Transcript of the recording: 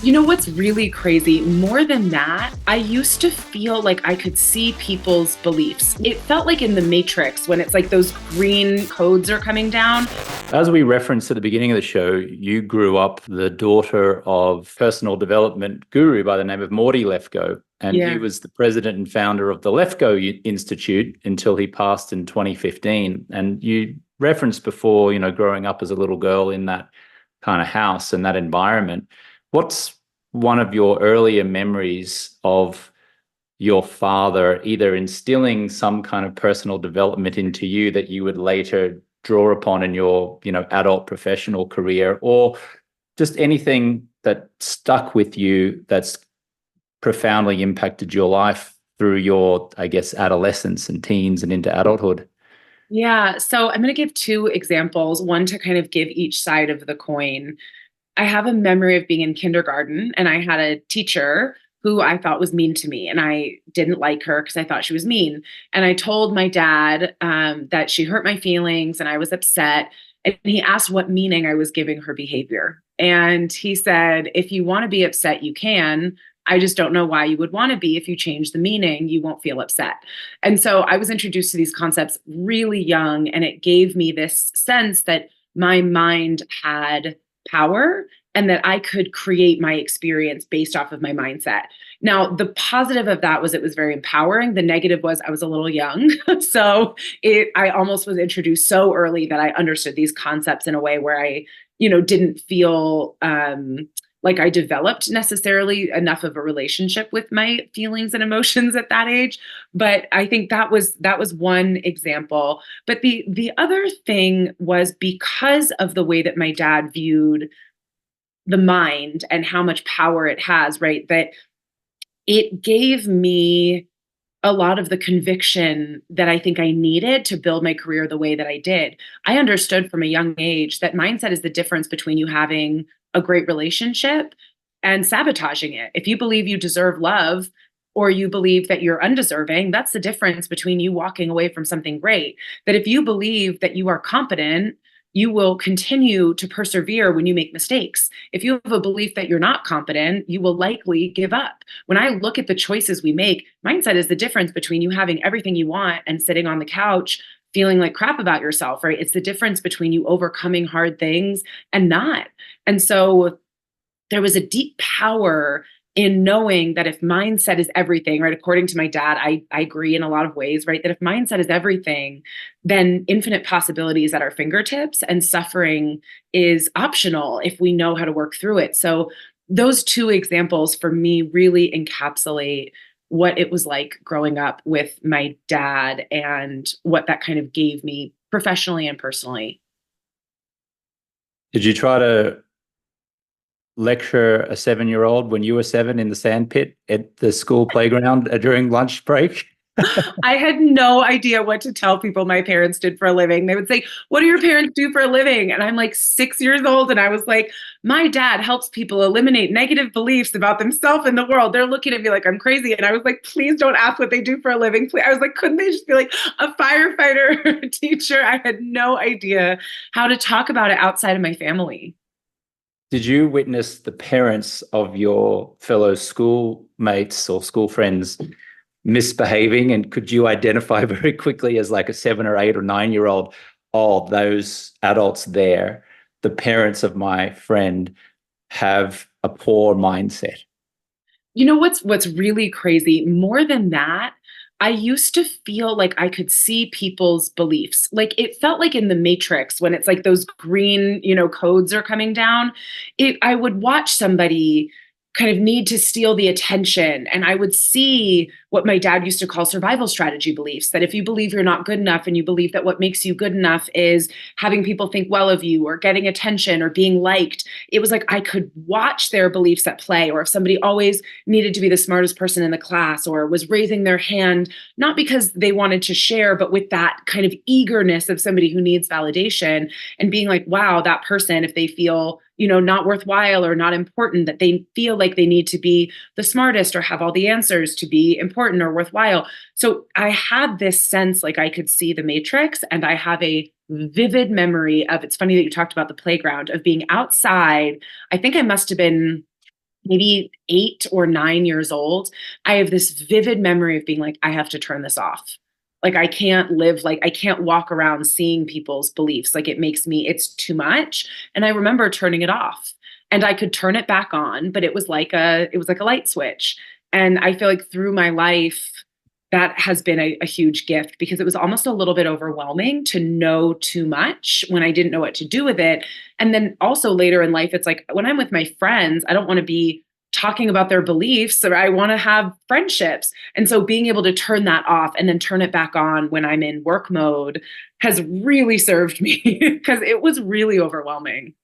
You know what's really crazy? More than that, I used to feel like I could see people's beliefs. It felt like in the Matrix when it's like those green codes are coming down. As we referenced at the beginning of the show, you grew up the daughter of personal development guru by the name of Morty Lefko, and he Yeah. was the president and founder of the Lefko Institute until he passed in 2015. And you referenced before, growing up as a little girl in that kind of house and that environment. What's one of your earlier memories of your father either instilling some kind of personal development into you that you would later draw upon in your, adult professional career, or just anything that stuck with you that's profoundly impacted your life through your, I guess, adolescence and teens and into adulthood? Yeah. So I'm going to give two examples, one to kind of give each side of the coin. I have a memory of being in kindergarten and I had a teacher who I thought was mean to me and I didn't like her because I thought she was mean. And I told my dad that she hurt my feelings and I was upset. And he asked what meaning I was giving her behavior. And he said, if you want to be upset, you can. I just don't know why you would want to be. If you change the meaning, you won't feel upset. And so I was introduced to these concepts really young, and it gave me this sense that my mind had power and that I could create my experience based off of my mindset. Now, the positive of that was it was very empowering. The negative was I was a little young. So I almost was introduced so early that I understood these concepts in a way where I, didn't feel like I developed necessarily enough of a relationship with my feelings and emotions at that age. But I think that was one example. But the other thing was because of the way that my dad viewed the mind and how much power it has, right? That it gave me a lot of the conviction that I think I needed to build my career the way that I did. I understood from a young age that mindset is the difference between you having a great relationship and sabotaging it. If you believe you deserve love or you believe that you're undeserving, that's the difference between you walking away from something great. That if you believe that you are competent, you will continue to persevere when you make mistakes. If you have a belief that you're not competent, you will likely give up. When I look at the choices we make, mindset is the difference between you having everything you want and sitting on the couch feeling like crap about yourself, right? It's the difference between you overcoming hard things and not. And so there was a deep power in knowing that if mindset is everything, right? According to my dad, I agree in a lot of ways, right? That if mindset is everything, then infinite possibilities at our fingertips and suffering is optional if we know how to work through it. So those two examples for me really encapsulate what it was like growing up with my dad and what that kind of gave me professionally and personally. Did you try to lecture a 7-year-old when you were 7 in the sandpit at the school playground during lunch break? I had no idea what to tell people my parents did for a living. They would say, "What do your parents do for a living?" And I'm like 6 years old. And I was like, "My dad helps people eliminate negative beliefs about themselves and the world." They're looking at me like I'm crazy. And I was like, "Please don't ask what they do for a living." Please. I was like, couldn't they just be like a firefighter or a teacher? I had no idea how to talk about it outside of my family. Did you witness the parents of your fellow schoolmates or school friends misbehaving? And could you identify very quickly as like a 7 or 8 or 9-year-old, oh, those adults there, the parents of my friend have a poor mindset? You know what's really crazy? More than that, I used to feel like I could see people's beliefs. Like it felt like in the Matrix when it's like those green, codes are coming down. I would watch somebody kind of need to steal the attention and I would see what my dad used to call survival strategy beliefs, that if you believe you're not good enough and you believe that what makes you good enough is having people think well of you or getting attention or being liked, it was like I could watch their beliefs at play. Or if somebody always needed to be the smartest person in the class or was raising their hand, not because they wanted to share, but with that kind of eagerness of somebody who needs validation and being like, wow, that person, if they feel, not worthwhile or not important, that they feel like they need to be the smartest or have all the answers to be important or worthwhile. So I had this sense like I could see the matrix, and I have a vivid memory of, it's funny that you talked about the playground, of being outside. I think I must have been maybe 8 or 9 years old, I have this vivid memory of being like, I have to turn this off. Like, I can't live, like, I can't walk around seeing people's beliefs. Like, it makes me, it's too much. And I remember turning it off, and I could turn it back on, but it was like a light switch. And I feel like through my life, that has been a huge gift, because it was almost a little bit overwhelming to know too much when I didn't know what to do with it. And then also later in life, it's like when I'm with my friends, I don't want to be talking about their beliefs, or I want to have friendships. And so being able to turn that off and then turn it back on when I'm in work mode has really served me because it was really overwhelming.